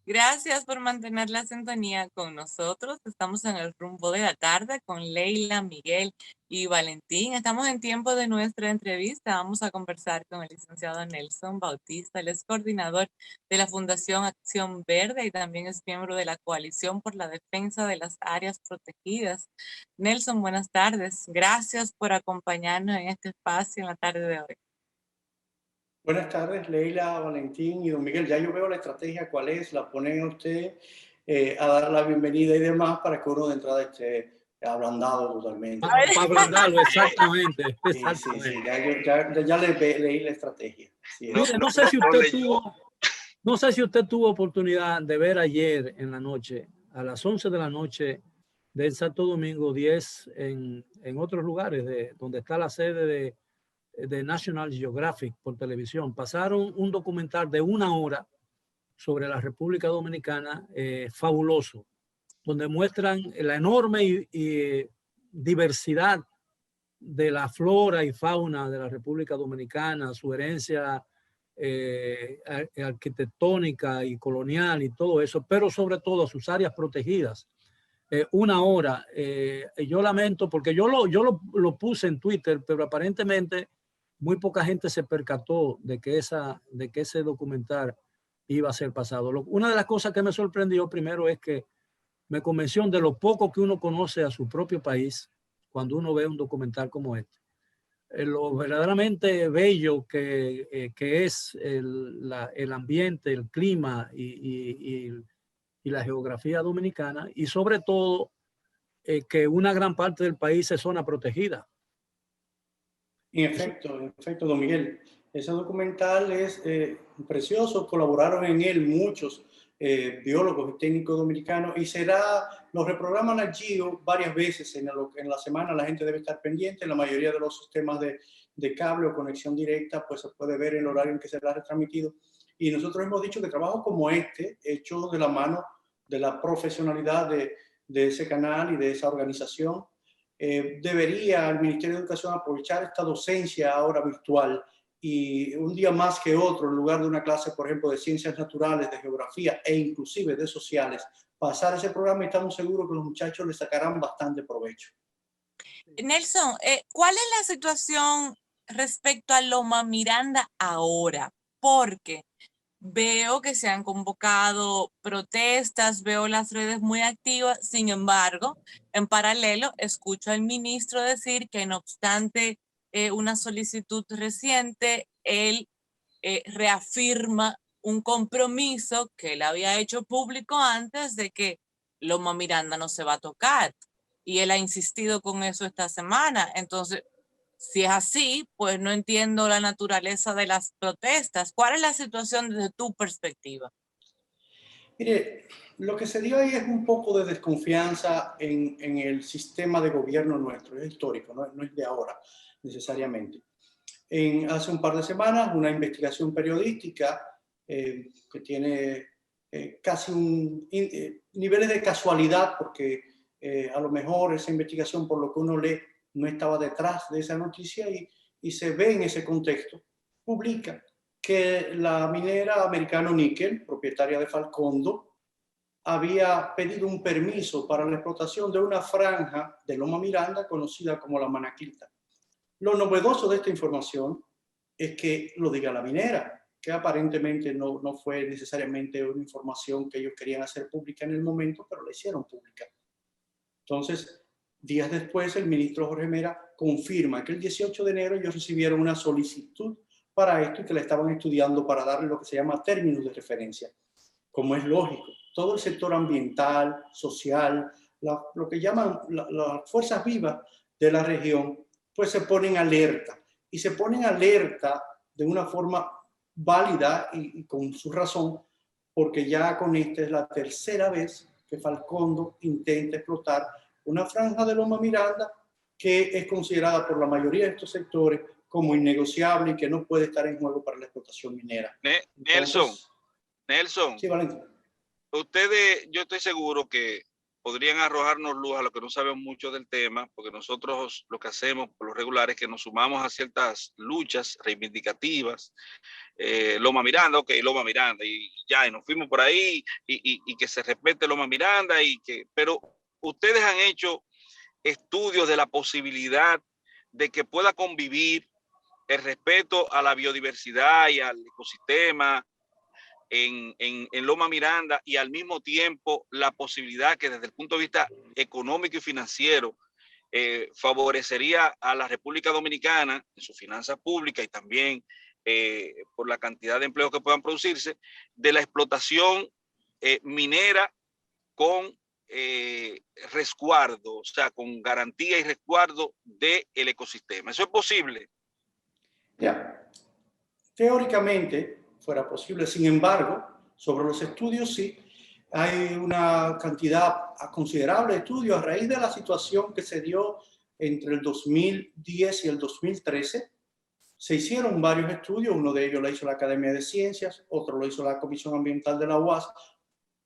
Gracias por mantener la sintonía con nosotros. Estamos en el rumbo de la tarde con Leila, Miguel y Valentín. Estamos en tiempo de nuestra entrevista. Vamos a conversar con el licenciado Nelson Bautista. Él es coordinador de la Fundación Acción Verde y también es miembro de la Coalición por la Defensa de las Áreas Protegidas. Nelson, buenas tardes. Gracias por acompañarnos en este espacio en la tarde de hoy. Buenas tardes, Leila, Valentín y don Miguel. Ya yo veo la estrategia, cuál es, la ponen a usted a dar la bienvenida y demás para que uno de entrada esté ablandado totalmente. Para ablandarlo, exactamente. Sí, ya leí la estrategia. Sí, mire, no sé si usted tuvo oportunidad de ver ayer en la noche, a las 11 de la noche del Santo Domingo 10, en otros lugares donde está la sede de National Geographic por televisión. Pasaron un documental de 1 hora sobre la República Dominicana, fabuloso, donde muestran la enorme diversidad de la flora y fauna de la República Dominicana, su herencia arquitectónica y colonial y todo eso, pero sobre todo sus áreas protegidas. 1 hora. Yo lamento porque yo lo puse en Twitter, pero aparentemente muy poca gente se percató de que ese documental iba a ser pasado. Una de las cosas que me sorprendió primero es que me convenció de lo poco que uno conoce a su propio país cuando uno ve un documental como este. Lo verdaderamente bello que es el ambiente, el clima y la geografía dominicana, y sobre todo que una gran parte del país es zona protegida. En efecto, don Miguel, ese documental es precioso, colaboraron en él muchos biólogos y técnicos dominicanos y lo reprograman allí varias veces en la semana. La gente debe estar pendiente. La mayoría de los sistemas de cable o conexión directa pues se puede ver en el horario en que será retransmitido. Y nosotros hemos dicho que trabajos como este, hechos de la mano de la profesionalidad de ese canal y de esa organización, debería el Ministerio de Educación aprovechar esta docencia ahora virtual y un día más que otro, en lugar de una clase, por ejemplo, de ciencias naturales, de geografía e inclusive de sociales, pasar ese programa y estamos seguros que los muchachos le sacarán bastante provecho. Nelson, ¿cuál es la situación respecto a Loma Miranda ahora? Porque veo que se han convocado protestas, veo las redes muy activas, sin embargo, en paralelo, escucho al ministro decir que no obstante una solicitud reciente, él reafirma un compromiso que él había hecho público antes de que Loma Miranda no se va a tocar. Y él ha insistido con eso esta semana. Entonces, si es así, pues no entiendo la naturaleza de las protestas. ¿Cuál es la situación desde tu perspectiva? Mire, lo que se dio ahí es un poco de desconfianza en el sistema de gobierno nuestro. Es histórico, no es de ahora necesariamente. Hace un par de semanas, una investigación periodística que tiene casi niveles de casualidad, porque a lo mejor esa investigación, por lo que uno lee, no estaba detrás de esa noticia y se ve en ese contexto, publica que la minera Americano Níquel, propietaria de Falcondo, había pedido un permiso para la explotación de una franja de Loma Miranda conocida como la Manaquita. Lo novedoso de esta información es que lo diga la minera, que aparentemente no fue necesariamente una información que ellos querían hacer pública en el momento, pero la hicieron pública. Entonces, días después, el ministro Jorge Mera confirma que el 18 de enero ellos recibieron una solicitud para esto y que la estaban estudiando para darle lo que se llama términos de referencia. Como es lógico, todo el sector ambiental, social, lo que llaman las fuerzas vivas de la región, pues se ponen alerta. Y se ponen alerta de una forma válida y con su razón, porque ya con esta es la tercera vez que Falcondo intenta explotar una franja de Loma Miranda que es considerada por la mayoría de estos sectores como innegociable y que no puede estar en juego para la explotación minera. Nelson, sí, Valentín. ustedes, yo estoy seguro que podrían arrojarnos luz a lo que no sabemos mucho del tema, porque nosotros lo que hacemos por lo regular es que nos sumamos a ciertas luchas reivindicativas. Loma Miranda, ok, Loma Miranda, y ya, y nos fuimos por ahí, y que se respete Loma Miranda, pero ustedes han hecho estudios de la posibilidad de que pueda convivir el respeto a la biodiversidad y al ecosistema en Loma Miranda, y al mismo tiempo la posibilidad que desde el punto de vista económico y financiero favorecería a la República Dominicana en sus finanzas públicas y también por la cantidad de empleos que puedan producirse, de la explotación minera con resguardo, o sea, con garantía y resguardo del ecosistema. ¿Eso es posible? Ya, teóricamente fuera posible, sin embargo, sobre los estudios sí, hay una cantidad considerable de estudios a raíz de la situación que se dio entre el 2010 y el 2013. Se hicieron varios estudios, uno de ellos lo hizo la Academia de Ciencias, otro lo hizo la Comisión Ambiental de la UAS.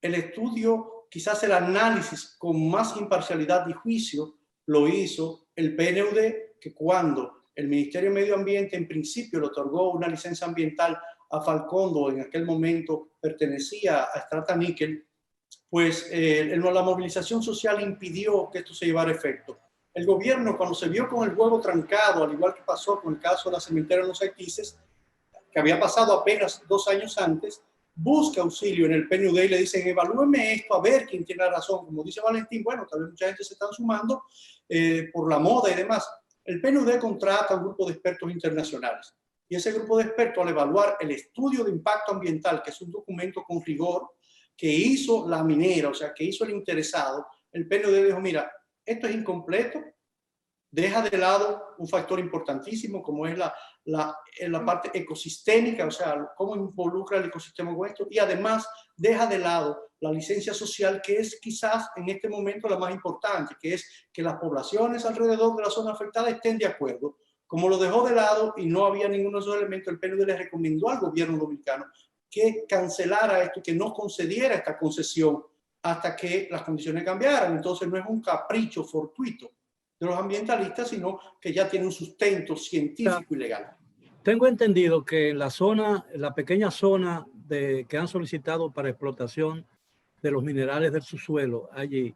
El estudio, quizás el análisis con más imparcialidad y juicio, lo hizo el PNUD, que cuando el Ministerio de Medio Ambiente en principio le otorgó una licencia ambiental a Falcondo, en aquel momento pertenecía a Strata Nickel, pues la movilización social impidió que esto se llevara a efecto. El gobierno, cuando se vio con el huevo trancado, al igual que pasó con el caso de la cementera en Los Haitises, que había pasado apenas 2 años antes, busca auxilio en el PNUD y le dicen, evalúeme esto, a ver quién tiene la razón. Como dice Valentín, bueno, tal vez mucha gente se están sumando por la moda y demás. El PNUD contrata a un grupo de expertos internacionales. Y ese grupo de expertos, al evaluar el estudio de impacto ambiental, que es un documento con rigor, que hizo la minera, o sea, que hizo el interesado, el PNUD dijo, mira, esto es incompleto, deja de lado un factor importantísimo como es la parte ecosistémica, o sea, cómo involucra el ecosistema con esto, y además deja de lado la licencia social, que es quizás en este momento la más importante, que es que las poblaciones alrededor de la zona afectada estén de acuerdo. Como lo dejó de lado y no había ninguno de esos elementos, el PNUD le recomendó al gobierno dominicano que cancelara esto y que no concediera esta concesión hasta que las condiciones cambiaran. Entonces no es un capricho fortuito de los ambientalistas, sino que ya tiene un sustento científico y legal. Tengo entendido que en la zona, la pequeña zona que han solicitado para explotación de los minerales del subsuelo allí,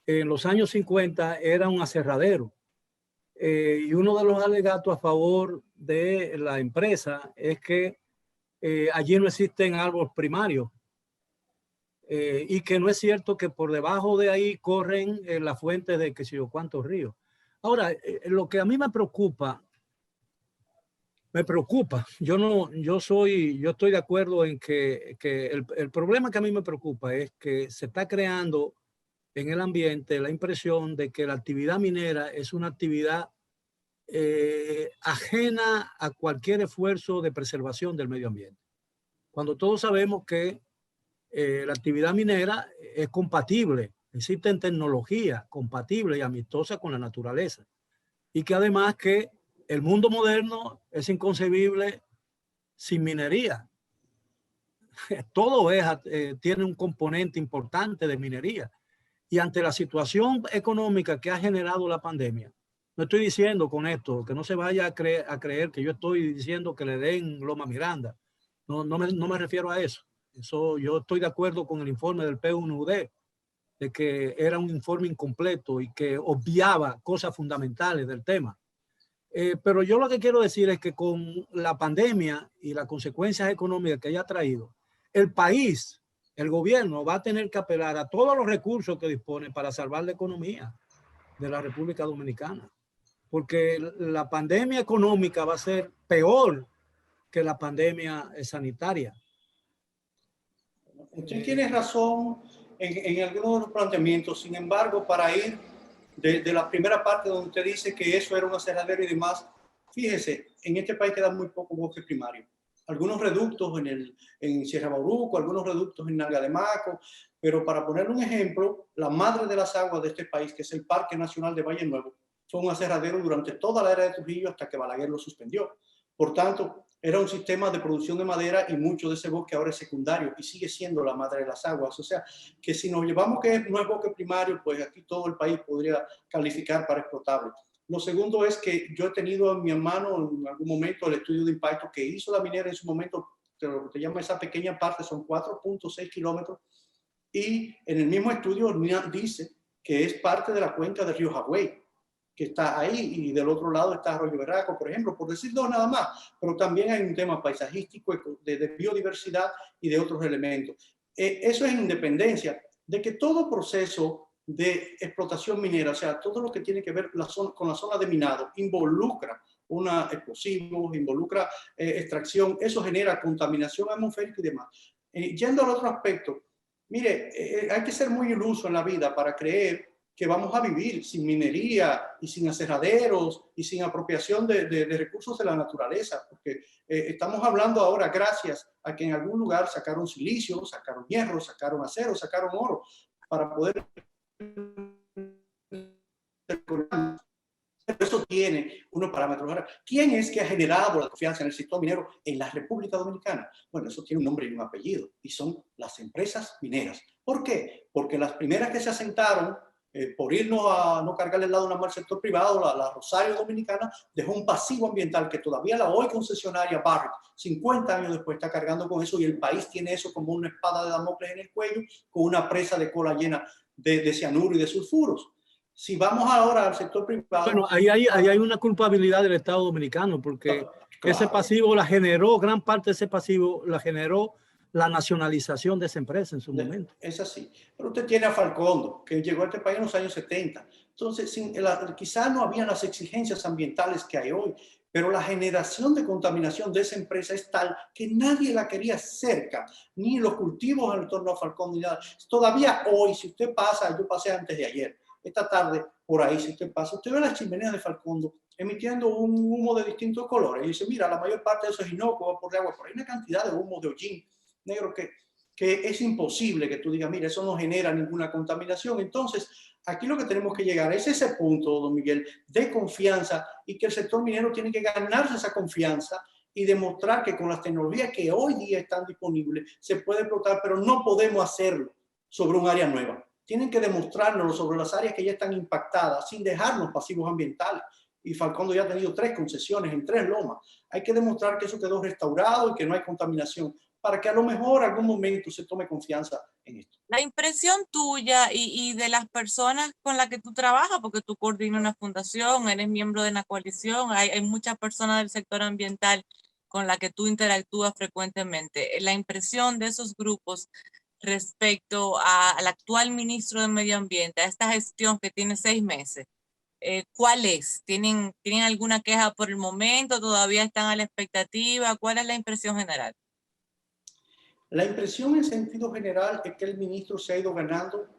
en los años 50 era un aserradero. Y uno de los alegatos a favor de la empresa es que allí no existen árboles primarios y que no es cierto que por debajo de ahí corren las fuentes de qué sé yo cuántos ríos. Ahora, lo que a mí me preocupa, yo estoy de acuerdo en que el problema que a mí me preocupa es que se está creando en el ambiente la impresión de que la actividad minera es una actividad ajena a cualquier esfuerzo de preservación del medio ambiente. Cuando todos sabemos que la actividad minera es compatible, existen tecnologías compatibles y amistosas con la naturaleza, y que además que el mundo moderno es inconcebible sin minería. Todo tiene un componente importante de minería. Y ante la situación económica que ha generado la pandemia, no estoy diciendo con esto que no se vaya a creer que yo estoy diciendo que le den Loma Miranda. No me refiero a eso. Yo estoy de acuerdo con el informe del PNUD, de que era un informe incompleto y que obviaba cosas fundamentales del tema. Pero yo lo que quiero decir es que con la pandemia y las consecuencias económicas que haya traído, el país, el gobierno va a tener que apelar a todos los recursos que dispone para salvar la economía de la República Dominicana. Porque la pandemia económica va a ser peor que la pandemia sanitaria. Usted tiene razón en algunos de los planteamientos. Sin embargo, para ir de la primera parte donde usted dice que eso era un aserradero y demás, fíjese, en este país queda muy poco bosque primario. Algunos reductos en Sierra Bauruco, algunos reductos en Nalga de Maco, pero para poner un ejemplo, la madre de las aguas de este país, que es el Parque Nacional de Valle Nuevo, fue un aserradero durante toda la era de Trujillo hasta que Balaguer lo suspendió. Por tanto, era un sistema de producción de madera y mucho de ese bosque ahora es secundario y sigue siendo la madre de las aguas. O sea, que si nos llevamos que no es bosque primario, pues aquí todo el país podría calificar para explotable. Lo segundo es que yo he tenido en mi mano en algún momento el estudio de impacto que hizo la minera en su momento, lo que te llama esa pequeña parte, son 4.6 kilómetros, y en el mismo estudio dice que es parte de la cuenca del río Jagüey, que está ahí, y del otro lado está Arroyo Berraco, por ejemplo, por decir dos nada más, pero también hay un tema paisajístico, de biodiversidad y de otros elementos. Eso es independencia de que todo proceso de explotación minera, o sea, todo lo que tiene que ver con la zona de minado, involucra explosivos, involucra extracción, eso genera contaminación atmosférica y demás. Yendo al otro aspecto, mire, hay que ser muy iluso en la vida para creer que vamos a vivir sin minería y sin aserraderos y sin apropiación de recursos de la naturaleza, porque estamos hablando ahora gracias a que en algún lugar sacaron silicio, sacaron hierro, sacaron acero, sacaron oro, para poder... Eso tiene unos parámetros. Ahora, ¿quién es que ha generado la confianza en el sector minero en la República Dominicana? Bueno, eso tiene un nombre y un apellido, y son las empresas mineras. ¿Por qué? Porque las primeras que se asentaron, por irnos a no cargarle el lado al sector privado, la Rosario Dominicana dejó un pasivo ambiental que todavía la hoy concesionaria Barrick, 50 años después, está cargando con eso, y el país tiene eso como una espada de Damocles en el cuello, con una presa de cola llena de cianuro y de sulfuros. Si vamos ahora al sector privado... Bueno, ahí hay una culpabilidad del Estado Dominicano, porque claro, ese pasivo la generó, gran parte de ese pasivo la generó la nacionalización de esa empresa en su momento. Es así. Pero usted tiene a Falcondo, que llegó a este país en los años 70. Entonces, quizás no habían las exigencias ambientales que hay hoy, pero la generación de contaminación de esa empresa es tal que nadie la quería cerca, ni los cultivos en torno a Falcondo, ni nada. Todavía hoy, si usted pasa, yo pasé antes de ayer, esta tarde, por ahí, si usted pasa, usted ve las chimeneas de Falcondo emitiendo un humo de distintos colores. Y dice, mira, la mayor parte de eso es inocuo, por agua, pero hay una cantidad de humo de hollín negro que es imposible que tú digas, mira, eso no genera ninguna contaminación. Entonces, aquí lo que tenemos que llegar es ese punto, don Miguel, de confianza, y que el sector minero tiene que ganarse esa confianza y demostrar que con las tecnologías que hoy día están disponibles se puede explotar, pero no podemos hacerlo sobre un área nueva. Tienen que demostrárnoslo sobre las áreas que ya están impactadas sin dejarnos pasivos ambientales. Y Falcondo ya ha tenido 3 concesiones en 3 lomas. Hay que demostrar que eso quedó restaurado y que no hay contaminación, para que a lo mejor algún momento se tome confianza en esto. La impresión tuya y de las personas con las que tú trabajas, porque tú coordinas una fundación, eres miembro de una coalición, hay muchas personas del sector ambiental con las que tú interactúas frecuentemente. La impresión de esos grupos respecto al actual ministro de Medio Ambiente, a esta gestión que tiene 6 meses, ¿cuál es? ¿Tienen alguna queja por el momento? ¿Todavía están a la expectativa? ¿Cuál es la impresión general? La impresión en sentido general es que el ministro se ha ido ganando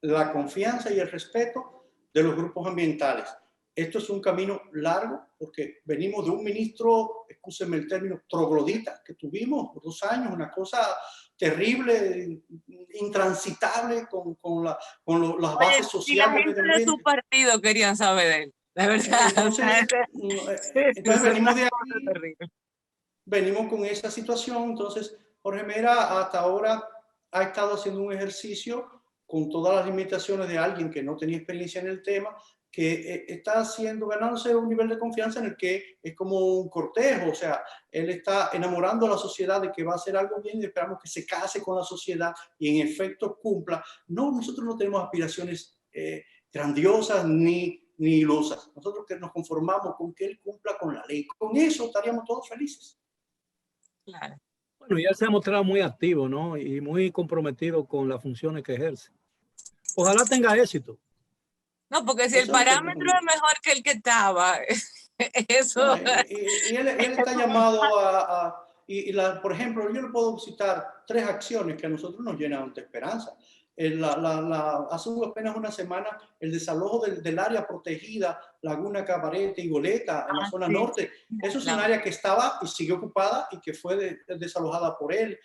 la confianza y el respeto de los grupos ambientales. Esto es un camino largo porque venimos de un ministro, escúcheme el término, troglodita, que tuvimos por 2 años, una cosa terrible, intransitable con las bases sociales. Si la gente de su partido querían saber de él, de verdad. Entonces venimos de ahí, venimos con esa situación. Entonces Jorge Mera hasta ahora ha estado haciendo un ejercicio con todas las limitaciones de alguien que no tenía experiencia en el tema, que está ganándose un nivel de confianza en el que es como un cortejo. O sea, él está enamorando a la sociedad de que va a hacer algo bien y esperamos que se case con la sociedad y en efecto cumpla. No, nosotros no tenemos aspiraciones grandiosas ni ilusas. Nosotros que nos conformamos con que él cumpla con la ley. Con eso estaríamos todos felices. Claro. Bueno, ya se ha mostrado muy activo, ¿no? Y muy comprometido con las funciones que ejerce. Ojalá tenga éxito. No, porque si el parámetro es mejor que el que estaba, eso... Y él está llamado por ejemplo, yo le puedo citar 3 acciones que a nosotros nos llenan de esperanza. Hace apenas una semana, el desalojo del área protegida Laguna Cabarete y Goleta en la zona norte. Eso es un área que estaba y sigue ocupada y que fue desalojada por él,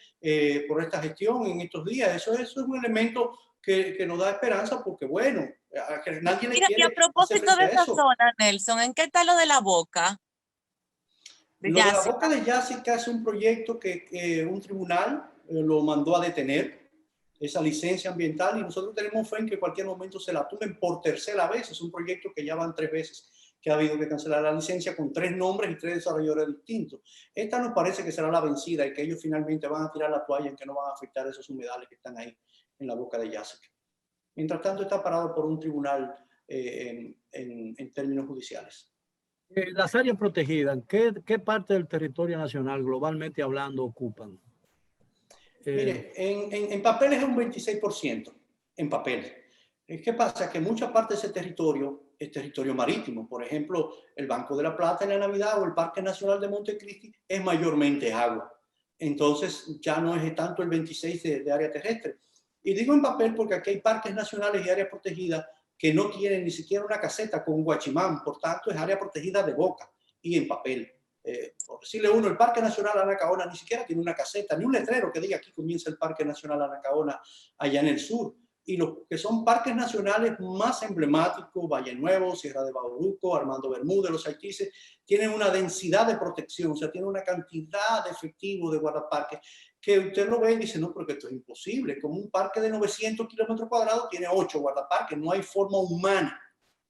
por esta gestión en estos días. Eso es un elemento que nos da esperanza porque, bueno, que nadie le quiere. Y a propósito de esa zona, Nelson, ¿en qué está lo de La Boca? Lo de la boca de Yásica es un proyecto que un tribunal lo mandó a detener, esa licencia ambiental, y nosotros tenemos fe en que en cualquier momento se la tumben por tercera vez. Es un proyecto que ya van 3 veces que ha habido que cancelar la licencia, con 3 nombres y 3 desarrolladores distintos. Esta nos parece que será la vencida y que ellos finalmente van a tirar la toalla en que no van a afectar esos humedales que están ahí en la boca de Yásica. Mientras tanto, está parado por un tribunal en términos judiciales. Las áreas protegidas, ¿qué parte del territorio nacional, globalmente hablando, ocupan? Mire, en papel es un 26%, en papel. ¿Qué pasa? Que mucha parte de ese territorio es territorio marítimo. Por ejemplo, el Banco de la Plata en la Navidad o el Parque Nacional de Montecristi es mayormente agua. Entonces ya no es tanto el 26% de área terrestre. Y digo en papel porque aquí hay parques nacionales y áreas protegidas que no tienen ni siquiera una caseta con guachimán. Por tanto, es área protegida de boca y en papel. Por decirle uno, el Parque Nacional Anacaona ni siquiera tiene una caseta, ni un letrero que diga aquí comienza el Parque Nacional Anacaona allá en el sur. Y los que son parques nacionales más emblemáticos, Valle Nuevo, Sierra de Bauruco, Armando Bermúdez, Los Haitises, tienen una densidad de protección, o sea, tienen una cantidad de efectivo de guardaparques que usted lo ve y dice, no, porque esto es imposible. Como un parque de 900 kilómetros cuadrados tiene 8 guardaparques, no hay forma humana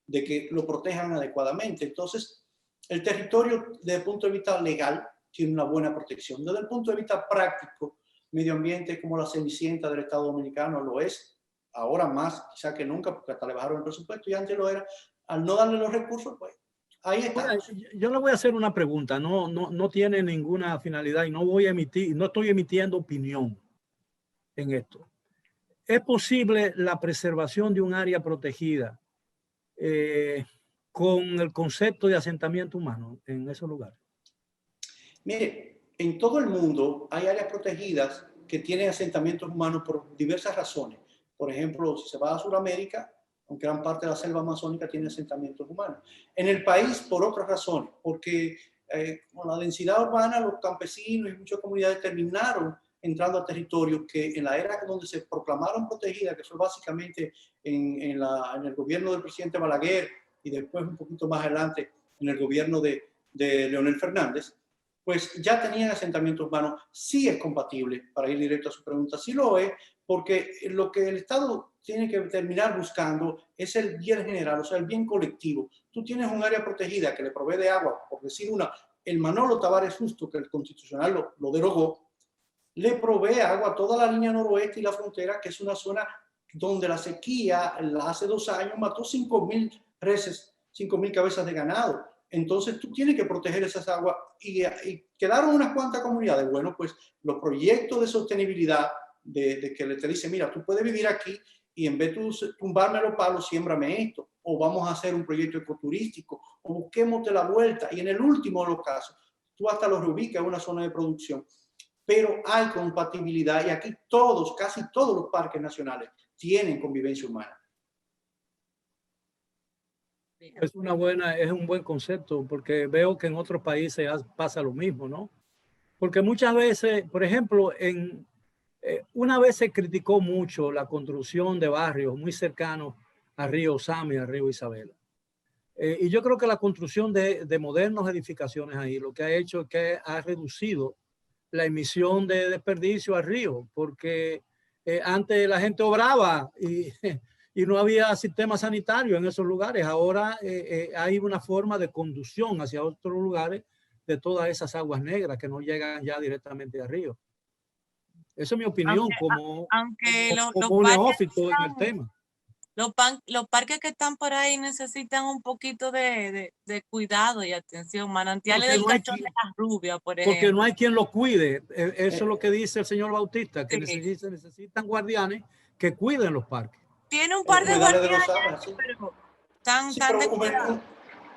de que lo protejan adecuadamente. Entonces, el territorio desde el punto de vista legal tiene una buena protección. Desde el punto de vista práctico, medio ambiente como la Cenicienta del Estado Dominicano lo es, ahora más quizá que nunca, porque hasta le bajaron el presupuesto y antes lo era. Al no darle los recursos, pues ahí está. Yo le voy a hacer una pregunta, no tiene ninguna finalidad y no estoy emitiendo opinión en esto. ¿Es posible la preservación de un área protegida con el concepto de asentamiento humano en esos lugares? Mire, en todo el mundo hay áreas protegidas que tienen asentamientos humanos por diversas razones. Por ejemplo, si se va a Sudamérica, aunque gran parte de la selva amazónica tiene asentamientos humanos. En el país, por otras razones, porque con la densidad urbana, los campesinos y muchas comunidades terminaron entrando a territorios que en la era donde se proclamaron protegidas, que fue básicamente en el gobierno del presidente Balaguer y después un poquito más adelante en el gobierno de Leonel Fernández, pues ya tenían asentamientos humanos. Sí es compatible, para ir directo a su pregunta, sí lo es, porque lo que el Estado tiene que terminar buscando es el bien general, o sea, el bien colectivo. Tú tienes un área protegida que le provee de agua, por decir una, el Manolo Tavares Justo, que el Constitucional lo derogó, le provee agua a toda la línea noroeste y la frontera, que es una zona donde la sequía hace 2 años mató 5.000 reses, 5.000 cabezas de ganado. Entonces tú tienes que proteger esas aguas y quedaron unas cuantas comunidades. Bueno, pues los proyectos de sostenibilidad de que te dice, mira, tú puedes vivir aquí y en vez de tumbarme los palos, siémbrame esto, o vamos a hacer un proyecto ecoturístico, o busquémote la vuelta. Y en el último de los casos, tú hasta los reubicas en una zona de producción. Pero hay compatibilidad y aquí todos, casi todos los parques nacionales tienen convivencia humana. Es un buen concepto, porque veo que en otros países pasa lo mismo, ¿no? Porque muchas veces, por ejemplo, una vez se criticó mucho la construcción de barrios muy cercanos al río Sami, al río Isabela. Y yo creo que la construcción de modernas edificaciones ahí lo que ha hecho es que ha reducido la emisión de desperdicio al río, porque antes la gente obraba y no había sistema sanitario en esos lugares. Ahora hay una forma de conducción hacia otros lugares de todas esas aguas negras que no llegan ya directamente al río. Esa es mi opinión como un neófito en el tema. Los parques que están por ahí necesitan un poquito de cuidado y atención. Manantiales del Cachón de la Rubia, por ejemplo. Porque no hay quien los cuide. Eso es lo que dice el señor Bautista, que necesitan guardianes que cuiden los parques. Tiene un par de guardianes, pero están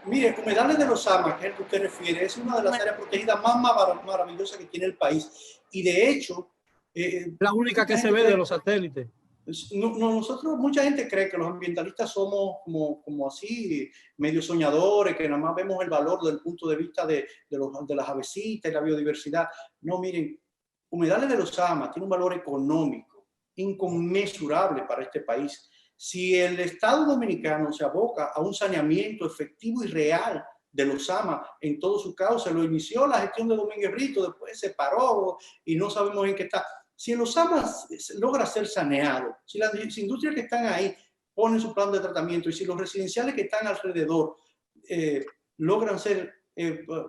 mire, Humedales de los Amas, que es el que usted refiere, es una de las áreas protegidas más maravillosas que tiene el país. Y de hecho... la única que se ve de los satélites. Nosotros, mucha gente cree que los ambientalistas somos como así, medio soñadores, que nada más vemos el valor desde el punto de vista de las avecitas y la biodiversidad. No, miren, Humedales de los Amas tiene un valor económico inconmensurable para este país. Si el Estado Dominicano se aboca a un saneamiento efectivo y real de los AMA en todo su cauce. Lo inició la gestión de Domínguez Brito, después se paró y no sabemos en qué está. Si los AMA logra ser saneado, si las industrias que están ahí ponen su plan de tratamiento y si los residenciales que están alrededor logran ser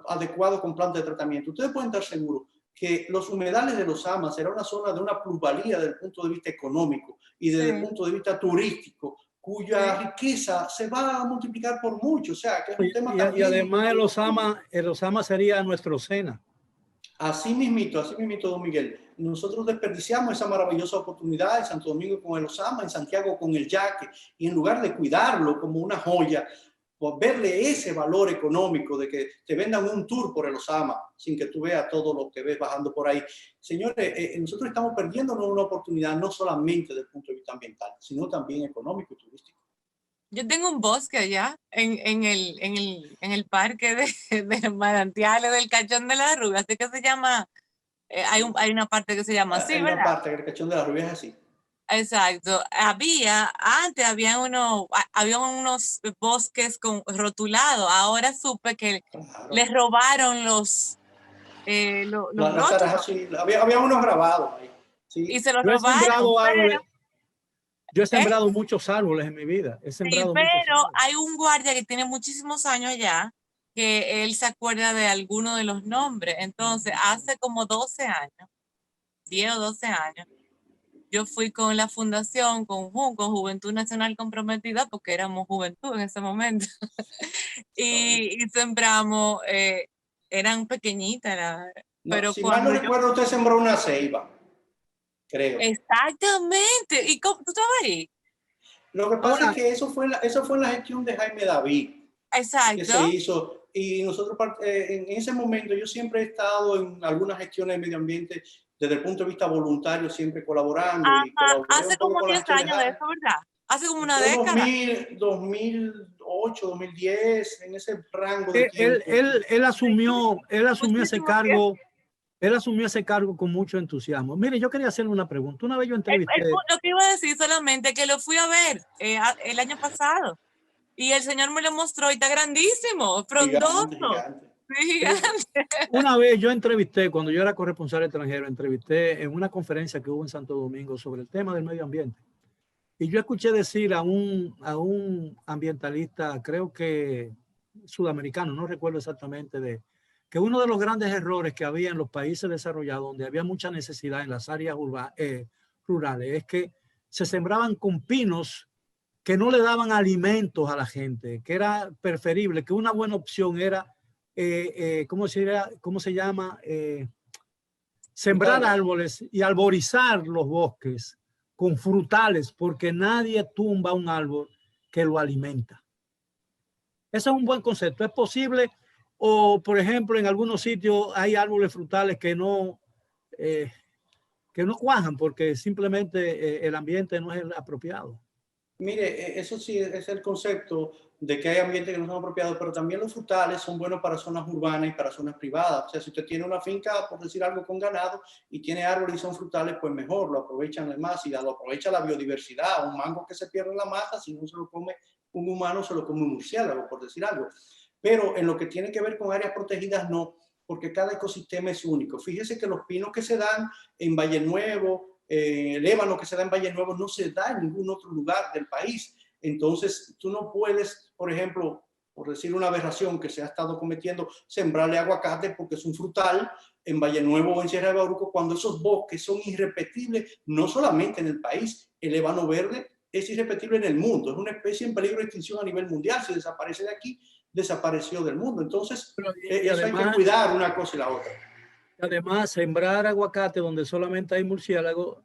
adecuados con plan de tratamiento, ustedes pueden estar seguros que los humedales de los AMA será una zona de una plusvalía desde el punto de vista económico y desde el punto de vista turístico, cuya riqueza se va a multiplicar por mucho. O sea, que es un tema también. Y además el Osama sería nuestro SENA. Así mismito, don Miguel. Nosotros desperdiciamos esa maravillosa oportunidad en Santo Domingo con el Osama, en Santiago con el Yaque, y en lugar de cuidarlo como una joya, pues verle ese valor económico de que te vendan un tour por el Osama sin que tú veas todo lo que ves bajando por ahí. Señores, nosotros estamos perdiéndonos una oportunidad no solamente desde el punto de vista ambiental, sino también económico y turístico. Yo tengo un bosque allá en el parque de manantiales del Cachón de la Rubia, así que se llama, hay una parte que se llama así, ¿verdad? Hay una parte que el Cachón de la Rubia es así. Exacto. Antes había unos bosques rotulados. Ahora supe que les robaron los rótulos. Había unos grabados ahí. Sí. Y se los robaron. Yo he sembrado muchos árboles en mi vida. Pero hay un guardia que tiene muchísimos años allá, que él se acuerda de alguno de los nombres. Entonces, hace como 12 años, 10 o 12 años, yo fui con la fundación, con Juventud Nacional Comprometida, porque éramos juventud en ese momento, y sembramos, eran pequeñitas. Pero si mal no recuerdo, usted sembró una ceiba, creo. Exactamente. ¿Y cómo tú estabas ahí? Lo que pasa es que eso fue en la gestión de Jaime David. Exacto. Que se hizo. Y nosotros, en ese momento, yo siempre he estado en algunas gestiones de medio ambiente desde el punto de vista voluntario, siempre colaborando. Hace como 10 años de eso, ¿verdad? Hace como una década. 2008, 2010, en ese rango de tiempo. Él asumió ese cargo. Él asumió ese cargo con mucho entusiasmo. Mire, yo quería hacerle una pregunta. Una vez yo entrevisté... Lo que iba a decir solamente que lo fui a ver el año pasado. Y el señor me lo mostró y está grandísimo, frondoso. Gigante. Una vez yo entrevisté, cuando yo era corresponsal extranjero, entrevisté en una conferencia que hubo en Santo Domingo sobre el tema del medio ambiente. Y yo escuché decir a un ambientalista, creo que sudamericano, no recuerdo exactamente, que uno de los grandes errores que había en los países desarrollados, donde había mucha necesidad en las áreas rurales, es que se sembraban con pinos que no le daban alimentos a la gente, que era preferible, que una buena opción era, ¿cómo se llama? Sembrar árboles y arborizar los bosques con frutales, porque nadie tumba un árbol que lo alimenta. Ese es un buen concepto. ¿Es posible? O, por ejemplo, en algunos sitios hay árboles frutales que no cuajan porque simplemente el ambiente no es el apropiado. Mire, eso sí es el concepto de que hay ambientes que no son apropiados, pero también los frutales son buenos para zonas urbanas y para zonas privadas. O sea, si usted tiene una finca, por decir algo, con ganado y tiene árboles y son frutales, pues mejor, lo aprovechan más y lo aprovecha la biodiversidad. Un mango que se pierde en la mata, si no se lo come un humano, se lo come un murciélago, por decir algo. Pero en lo que tiene que ver con áreas protegidas, no, porque cada ecosistema es único. Fíjese que los pinos que se dan en Valle Nuevo, el ébano que se da en Valle Nuevo no se da en ningún otro lugar del país. Entonces, tú no puedes, por ejemplo, por decir una aberración que se ha estado cometiendo, sembrarle aguacate porque es un frutal en Valle Nuevo o en Sierra de Bauruco, cuando esos bosques son irrepetibles, no solamente en el país. El ébano verde es irrepetible en el mundo. Es una especie en peligro de extinción a nivel mundial. Si desaparece de aquí, desapareció del mundo. Entonces, eso hay que cuidar una cosa y la otra. Además, sembrar aguacate donde solamente hay murciélagos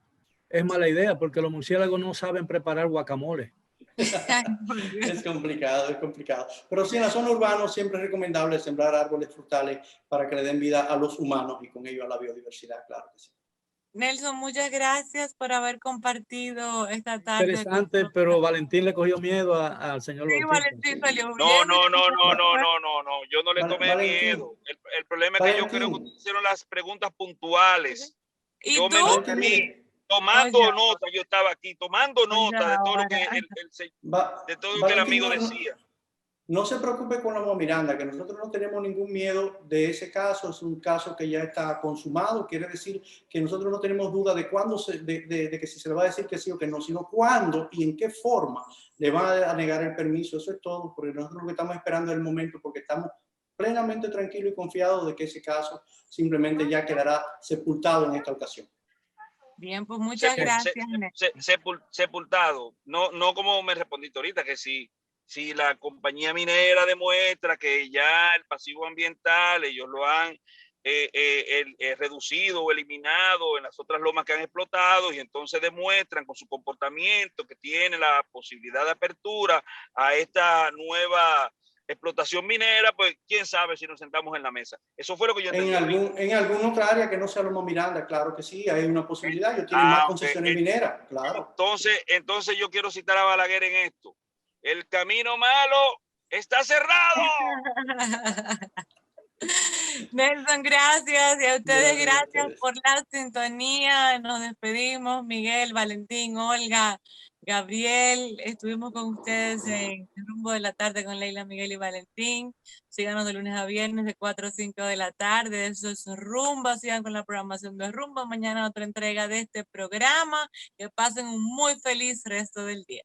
es mala idea, porque los murciélagos no saben preparar guacamole. Es complicado, es complicado. Pero sí, en la zona urbana siempre es recomendable sembrar árboles frutales para que le den vida a los humanos y con ello a la biodiversidad, claro que sí. Nelson, muchas gracias por haber compartido esta tarde. Interesante, pero Valentín le cogió miedo al señor Sí, Bautista. Valentín salió No, yo no le tomé miedo. El problema es que yo creo que ustedes hicieron las preguntas puntuales. ¿Y yo tú? me nutrí tomando nota, yo estaba aquí tomando nota de todo lo que el amigo decía. No se preocupe con Loma Miranda, que nosotros no tenemos ningún miedo de ese caso. Es un caso que ya está consumado. Quiere decir que nosotros no tenemos duda de cuándo, de que si se le va a decir que sí o que no, sino cuándo y en qué forma le van a negar el permiso. Eso es todo, porque nosotros lo que estamos esperando es el momento, porque estamos plenamente tranquilos y confiados de que ese caso simplemente ya quedará sepultado en esta ocasión. Bien, pues muchas gracias. Sepultado. No como me respondiste ahorita, que si la compañía minera demuestra que ya el pasivo ambiental ellos lo han reducido o eliminado en las otras lomas que han explotado, y entonces demuestran con su comportamiento que tiene la posibilidad de apertura a esta nueva explotación minera, pues quién sabe si nos sentamos en la mesa. Eso fue lo que yo entendí. En alguna otra área que no sea Loma Miranda, claro que sí, hay una posibilidad. Ellos tienen más concesiones mineras, claro. Entonces yo quiero citar a Balaguer en esto. El camino malo está cerrado. Nelson, gracias. Y a ustedes, gracias por la sintonía. Nos despedimos. Miguel, Valentín, Olga, Gabriel, estuvimos con ustedes en el Rumbo de la Tarde con Leila, Miguel y Valentín. Síganos de lunes a viernes de 4 a 5 de la tarde. Eso es Rumba. Sigan con la programación de Rumba. Mañana otra entrega de este programa. Que pasen un muy feliz resto del día.